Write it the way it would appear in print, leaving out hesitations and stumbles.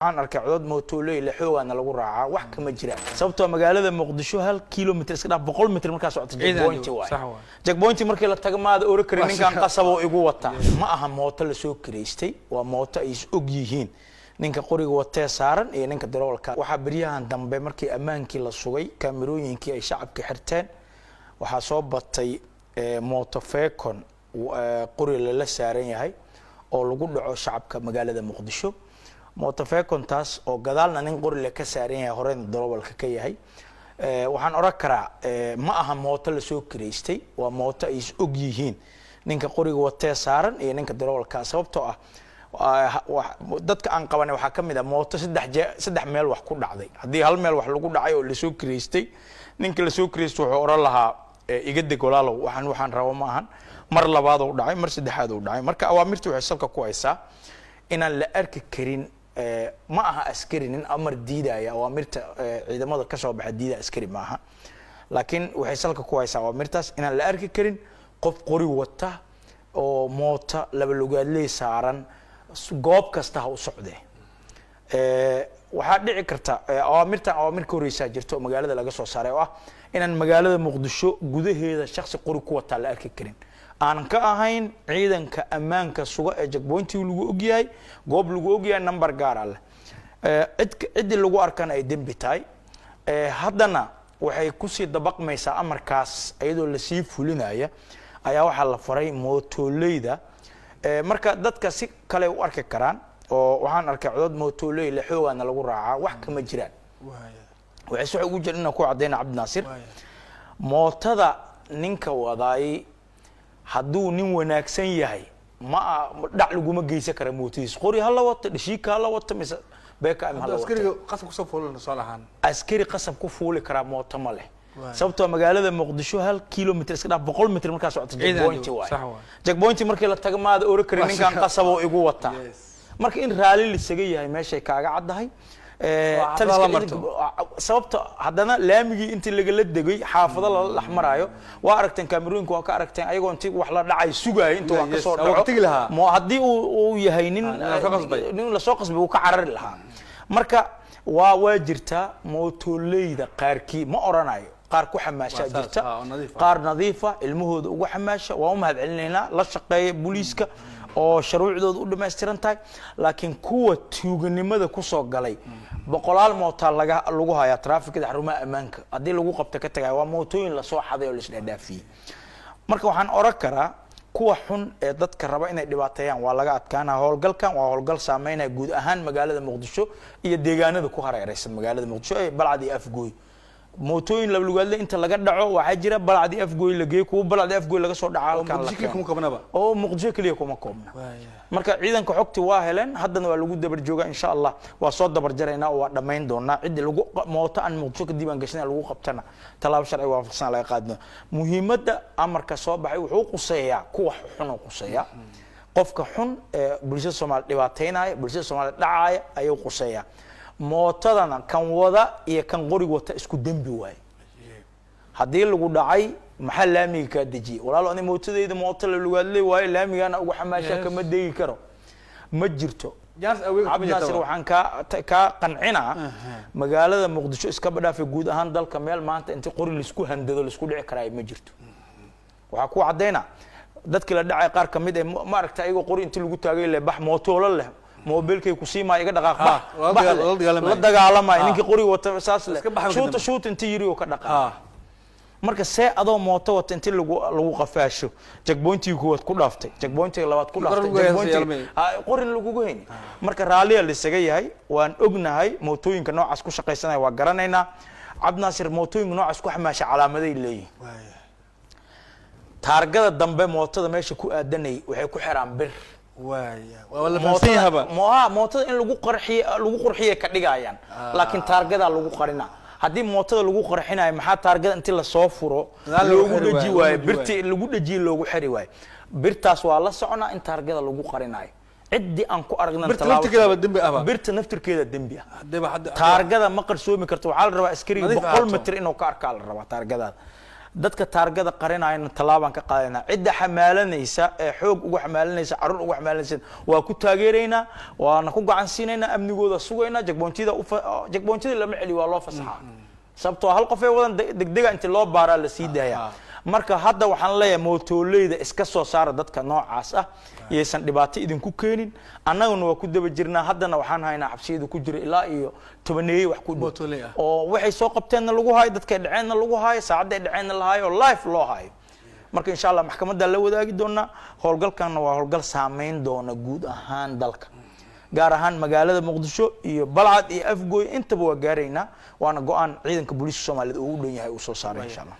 aan arkay codod mootoley la xoogaana lagu raacaa wax kama jiraan sababtoo magaalada Muqdisho 1 kiiloomitir iska dhaaf 100 mitir marka socota checkpoint markii la tago maada oo karin ninkan qasabo igu wata ma aha mooto la soo kireystay waa mooto ay og yihiin ninka qoriga watee saaran iyo ninka darawalka waxa bariyahan dambe markii ammaankii la sugay kaamirooyinkii ay shacabka xirteen waxa soo batay mooto feekon qori la saaran yahay oo lagu dhaco shacabka magaalada Muqdisho mooto feekontaas oo gadaalna nin qori la ka saaran yahay horeyna darawalka ka yahay waxaan oran karaa ma aha mooto la soo kireystay waa mooto ay og yihiin ninka qoriga watee saaran iyo ninka darawalka sababtoo ah dadka aan qabanay waxa kamid ah mooto saddex meel wax ku dhacday hadii hal meel wax lagu dhacay oo la soo kireystay ninka la soo kireystay wuxuu oran lahaa iga deg walaalow waxaan rabo ma ahan mar labaad oo dhacay mar saddexaad oo dhacay marka awaamirtu waxay salka ku haysaa inaan la arki karin ma aha askari nin amar diidaya awaamirta ciidamada ka soo baxay diida askari ma aha laakiin waxay salka ku haysaa awaamirtaas inaan la arki karin qof qori wata oo moota laba lugaadley saaran goob kasta u socday waxa dhici karta awaamirka horeysa jirto magaalada laga soo saaray oo ah inaan magaalada Muqdisho gudaheeda shakhsi qori ku wata la arki karin aan ka ahayn ciidanka ammaanka suga ee checkpoint lagu ogyahay goob lagu ogyahay number gaar ah cid lagu arkan ay dambi tahay haddana waxay ku sii dabaqmaysaa amarkaas iyadoo la sii fulinaya ayaa waxa la faray mootoleyda marka dadka si kale u arki karaan oo waxaan arkay codod mootoley la xoogaana lagu raacaa wax kama jiraan waxay soo ugu jirnaa ku cadeena Cabdi Naasir mootada ninka wadaay hadduu nin wanaagsan yahay ma dhac laguma geysan kara mootiis qori hal wata dhashiika hal wata mise beeka am hal askariga qasab ku soo fuulin soo lahaan askari qasab ku fuuli kara mooto ma leh sababtoo magaalada Muqdisho 1 kiiloomitir iska dhaaf 100 mitir marka socota checkpoint markii la tago maada oo karin ninkan qasabo igu wata marka in raali la isaga yahay meeshay kaaga cadahay sababta haddana laamigi intii laga la degay xaafado la dhaxmarayo waa aragteen kaamirooyinku waa ka aragteen ayagoo intii wax la dhacay sugay inta wax ka soo dhaco ma hadii uu yahay nin la soo qasbay uu ka carari lahaa marka waa jirta mootoleyda qaarkii ma oranayo qaar ku xamaasha jirta qaar nadiifa ilmahooda ugu xamaasha waa u mahad celinayna la shaqeeya booliiska oo shuruucdooda u dhameystiran tahay laakiin kuwa tuuganimada ku soo galay boqolaal mooto lagu haya trafficada xarumaha ammaanka hadii lagu qabto ka tagay waa mootooyin la soo xaday oo la isdhaafiyay marka waxaan oran karaa kuwa xun ee dadka raba inay dhibaateeyaan waa laga adkaana howlgalkan waa howlgal saameynaya guud ahaan magaalada Muqdisho iyo deegaanada ku hareeraysan magaalada Muqdisho ee Balcad iyo Afgooy mootooyin laba lugaadle inta laga dhaco waxa jira Balcad iyo Afgooy la geey kuwa Balcad iyo Afgooy laga soo dhaco oo Muqdisho kaliya kuma koobna marka ciidanka xogti waa heleen haddana waa lagu dabar jooga insha Allah waa soo dabar jareynaa oo waa dhameyn doonaa cid lagu mooto aan Muqdisho ka diiwaan gashnaa lagu qabtana talaabo sharci waafaqsan laga qaadno muhiimadda amarka soo baxay wuxuu quseeyaa kuwa xun oo quseeyaa qofka xun ee bulshada Soomaaliyeed dhibaateynaya bulshada Soomaaliyeed dhacaya ayuu quseeyaa mootadana kan wada iyo kan qoriga wata isku dambi waay hadii lagu dhacay maxaa laamiga ka dajiyay walaalo ani mootadeyda mooto la lugaadley waay laamigana ugu xamaasha kama deegi karo ma jirto Cabdi Naasir waxaan ka qancina magaalada Muqdisho iska badhaafay guud ahaan dalka meel maanta inta qori la isku handado la isku dhici karay ma jirto waxa ku cadeena dadkii la dhacay qaar kamid ah ma aragtay ayagoo qori inta lagu taagay le bax mooto leh mobilkay ku siima iga dhaqaaq la dagaalamay ninkii qori wata saas leh shoot inta yiri oo ka dhaqaaq marka see adoo mooto wata inta lagu qafaasho checkpointii ku dhaaftay checkpointii labaad ku dhaaftay qori lagu goyn marka raaliya la isaga yahay waan ognahay mootooyinka noocaas ku shaqeysanay waa garanaynaa Cabdi Naasir mootooyinka noocaas ku xamaasha calaamaday leeyihiin taargada dambe mootada meesha ku aadanay waxay ku xiraan bir wala faasiyaba mootada in lagu qurxiyo ka dhigayaan laakiin taargada lagu qarina hadii mootada lagu qarxinayo maxaa taargada intii la soo furo loogu dhaji waay birti lagu dhaji loogu xiri waay birtaas waa la soconaa in taargada lagu qarinayo cidii aan ku aragna birta naftirkeeda dambi ah taargada ma qarsoomi karto waxa la rabaa askariga 100 mitir inuu ka arkaa la rabaa taargada dadka taargada qarinayna talaabaan ka qaadayna cidda xamaalanaysa ee xoog ugu xamaalanaysa carruur ugu xamaalanaysa waa ku taageeraynaa waana ku gacan siinaynaa amnigooda sugaynaa jagboonjida lama celi waa loo fasaxaa sababtoo hal qof ee wadan degdega inta loo baaraa la sii daaya marka hadda waxaan leeyahay mootooleeyda iska soo saara dadka noocaas ah iyaysan dhibaato idinku keenin annaguna waa ku daba jirnaa haddana waxaan haynaa xabsiyada ku jira ilaa iyo tobaneeye wax ku dhow oo waxay soo qabteenna lagu haayo dadkay dhaceenna lagu haayo saacadday dhaceenna la haayo oo life loo haayo marka insha allah maxkamadda la wadaagi doonaa howlgalkanna waa howlgal saameyn doona guud ahaan dalka gaar ahaan magaalada muqdisho iyo balcad iyo afgooy intaba waa gaaraynaa waana go'aan ciidanka booliiska Soomaaliyeed uu u dhan yahay uu soo saaray insha allah